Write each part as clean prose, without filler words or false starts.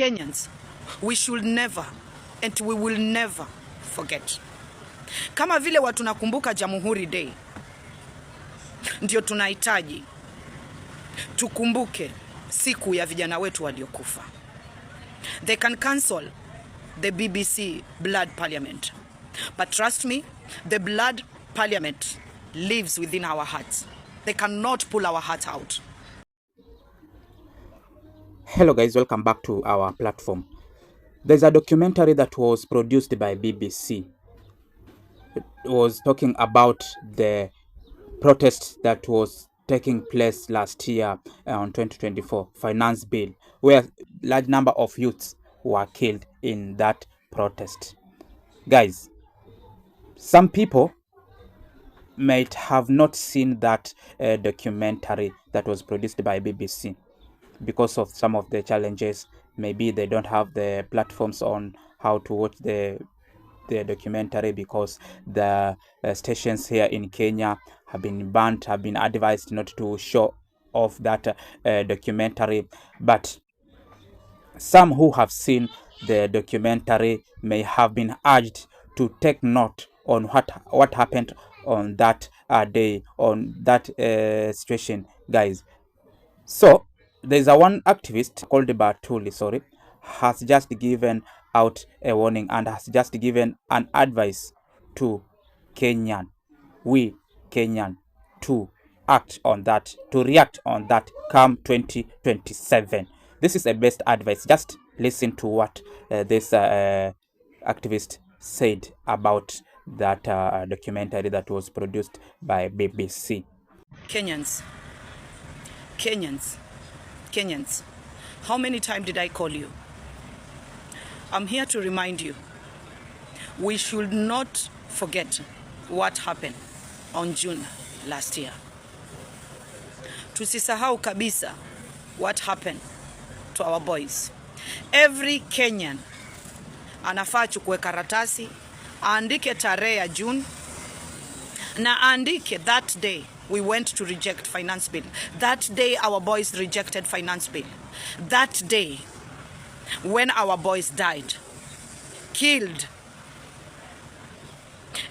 Kenyans, we should never and we will never forget. Kama vile watu nakumbuka Jamhuri Day, ndio tunahitaji tukumbuke siku ya vijana wetu waliokufa. They can cancel the BBC blood parliament, but trust me, the blood parliament lives within our hearts. They cannot pull our hearts out. Hello guys, welcome back to our platform. There's a documentary that was produced by BBC. It was talking about the protest that was taking place last year on 2024 finance bill, where large number of youths were killed in that protest. Guys, some people might have not seen that documentary that was produced by BBC because of some of the challenges. Maybe they don't have the platforms on how to watch the documentary because the stations here in Kenya have been banned, have been advised not to show off that documentary. But some who have seen the documentary may have been urged to take note on what happened on that day, on that situation, guys. So there's one activist called Batuli, has just given out a warning and has just given an advice to we Kenyan, to act on that, to react on that come 2027. This is a best advice. Just listen to what this activist said about that documentary that was produced by BBC. Kenyans, how many times did I call you? I'm here to remind you, we should not forget what happened on June last year. Tusisahau kabisa what happened to our boys. Every Kenyan anafaa chukue karatasi, aandike tarehe ya June, na aandike that day we went to reject finance bill. That day our boys rejected finance bill. That day when our boys died, killed.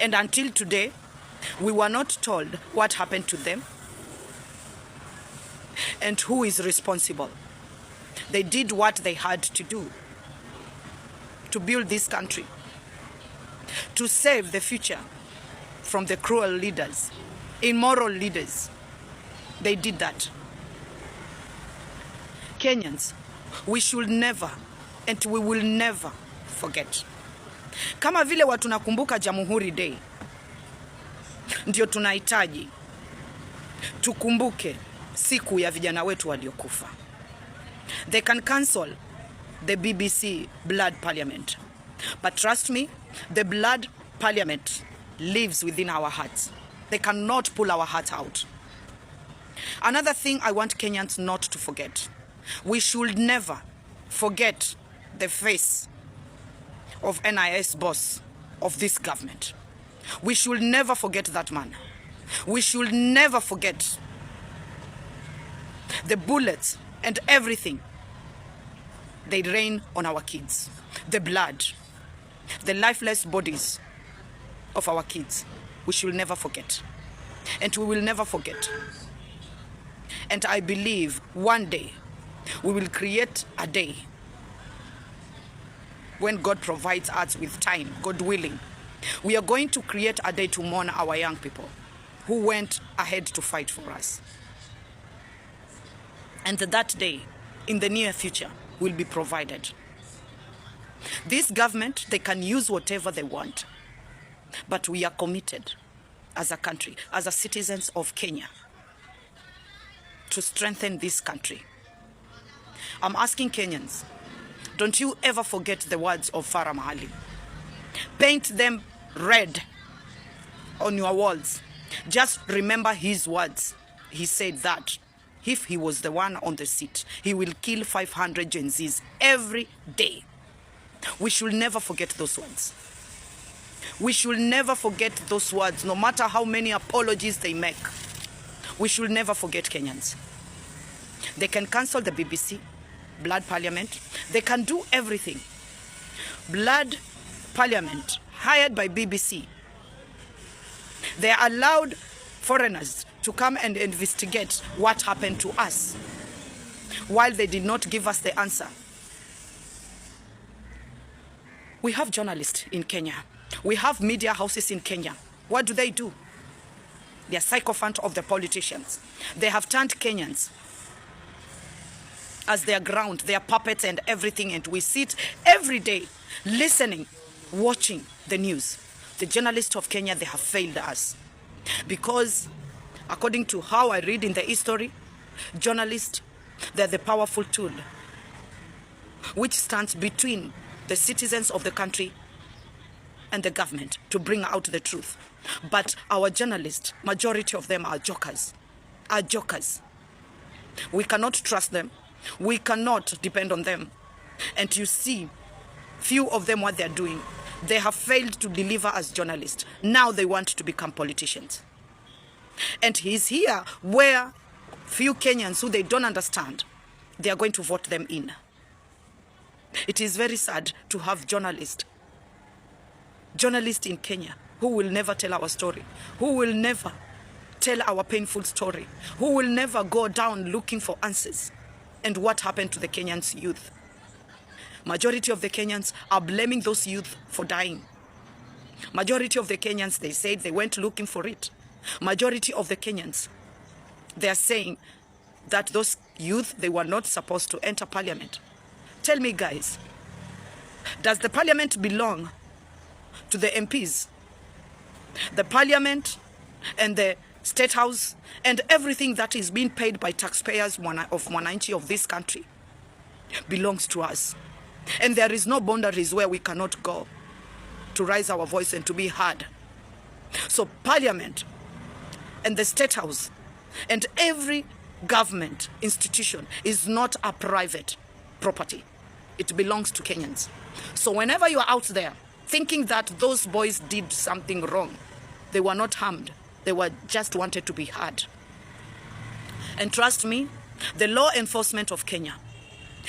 And until today, we were not told what happened to them and who is responsible. They did what they had to do to build this country, to save the future from the cruel leaders, immoral leaders. They did that. Kenyans, we should never and we will never forget. Kama vile watu nakumbuka Jamhuri Day, ndio tunahitaji tukumbuke siku ya vijana wetu waliokufa. They can cancel the BBC blood parliament, but trust me, the blood parliament lives within our hearts. They cannot pull our hearts out. Another thing I want Kenyans not to forget, we should never forget the face of NIS boss of this government. We should never forget that man. We should never forget the bullets and everything they rain on our kids. The blood, the lifeless bodies of our kids. We should never forget. And we will never forget. And I believe one day we will create a day when God provides us with time, God willing. We are going to create a day to mourn our young people who went ahead to fight for us. And that day, in the near future, will be provided. This government, they can use whatever they want, but we are committed as a country, as a citizens of Kenya, to strengthen this country. I'm asking Kenyans, don't you ever forget the words of Farah Mahali. Paint them red on your walls. Just remember his words. He said that if he was the one on the seat, he will kill 500 Gen Zs every day. We should never forget those words. We should never forget those words, no matter how many apologies they make. We should never forget Kenyans. They can cancel the BBC. blood parliament. They can do everything. Blood parliament, hired by BBC. They allowed foreigners to come and investigate what happened to us, while they did not give us the answer. We have journalists in Kenya. We have media houses in Kenya. What do? They are sycophants of the politicians. They have turned Kenyans as their ground, their puppets and everything, and we sit every day listening, watching the news. The journalists of Kenya, they have failed us. Because according to how I read in the history, journalists, they're the powerful tool which stands between the citizens of the country and the government to bring out the truth. But our journalists, majority of them are jokers. We cannot trust them. We cannot depend on them. And you see, few of them, what they're doing, they have failed to deliver as journalists. Now they want to become politicians. And he's here where few Kenyans who they don't understand, they are going to vote them in. It is very sad to have journalists in Kenya who will never tell our story, who will never tell our painful story, who will never go down looking for answers and what happened to the Kenyans youth. Majority of the Kenyans are blaming those youth for dying. Majority of the Kenyans, they said they went looking for it. Majority of the Kenyans, they are saying that those youth, they were not supposed to enter parliament. Tell me, guys, does the parliament belong to the MPs? The parliament and the state house and everything that is being paid by taxpayers of Mwananchi of this country belongs to us. And there is no boundaries where we cannot go to raise our voice and to be heard. So parliament and the state house and every government institution is not a private property. It belongs to Kenyans. So whenever you are out there thinking that those boys did something wrong, they were not harmed. They were just wanted to be heard. And trust me, the law enforcement of Kenya,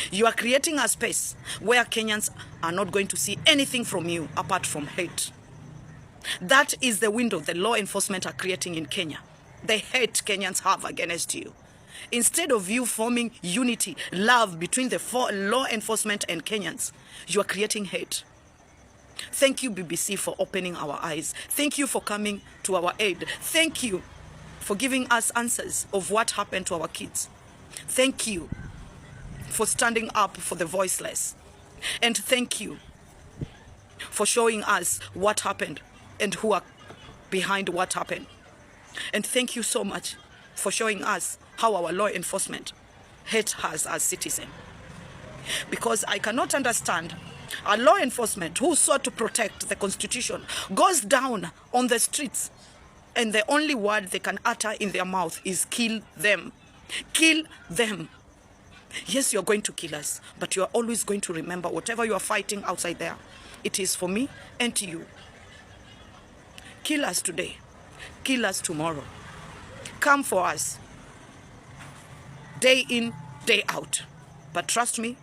you are creating a space where Kenyans are not going to see anything from you apart from hate. That is the window the law enforcement are creating in Kenya. The hate Kenyans have against you. Instead of you forming unity, love between the law enforcement and Kenyans, you are creating hate. Thank you, BBC, for opening our eyes. Thank you for coming to our aid. Thank you for giving us answers of what happened to our kids. Thank you for standing up for the voiceless. And thank you for showing us what happened and who are behind what happened. And thank you so much for showing us how our law enforcement hate us as citizens. Because I cannot understand a law enforcement who sought to protect the Constitution goes down on the streets and the only word they can utter in their mouth is kill them. Kill them. Yes, you're going to kill us, but you are always going to remember whatever you are fighting outside there, it is for me and to you. Kill us today. Kill us tomorrow. Come for us. Day in, day out. But trust me,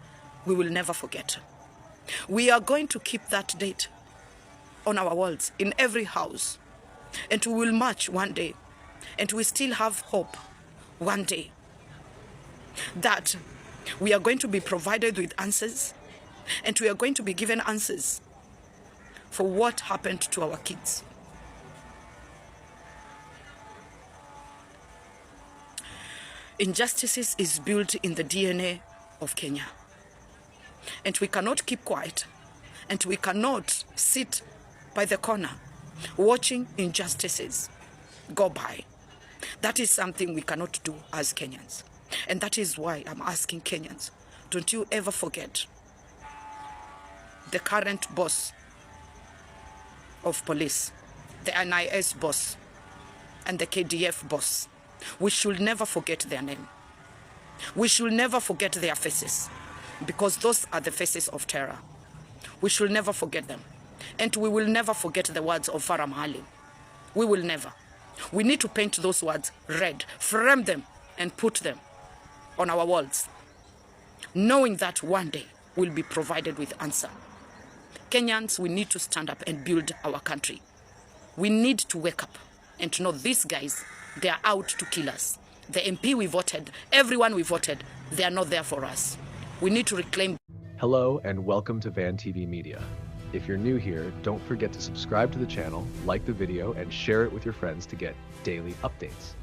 we will never forget. We are going to keep that date on our walls, in every house. And we will march one day. And we still have hope one day that we are going to be provided with answers, and we are going to be given answers for what happened to our kids. Injustices is built in the DNA of Kenya. And we cannot keep quiet. And we cannot sit by the corner watching injustices go by. That is something we cannot do as Kenyans. And that is why I'm asking Kenyans, don't you ever forget the current boss of police, the NIS boss, and the KDF boss. We should never forget their name. We should never forget their faces, because those are the faces of terror. We should never forget them. And we will never forget the words of Farah Maalim. We will never. We need to paint those words red, frame them, and put them on our walls. knowing that one day we'll be provided with answer. Kenyans, we need to stand up and build our country. We need to wake up and to know these guys, they are out to kill us. The MP we voted, everyone we voted, they are not there for us. We need to reclaim. Hello and welcome to Van TV Media. If you're new here, don't forget to subscribe to the channel, like the video, and share it with your friends to get daily updates.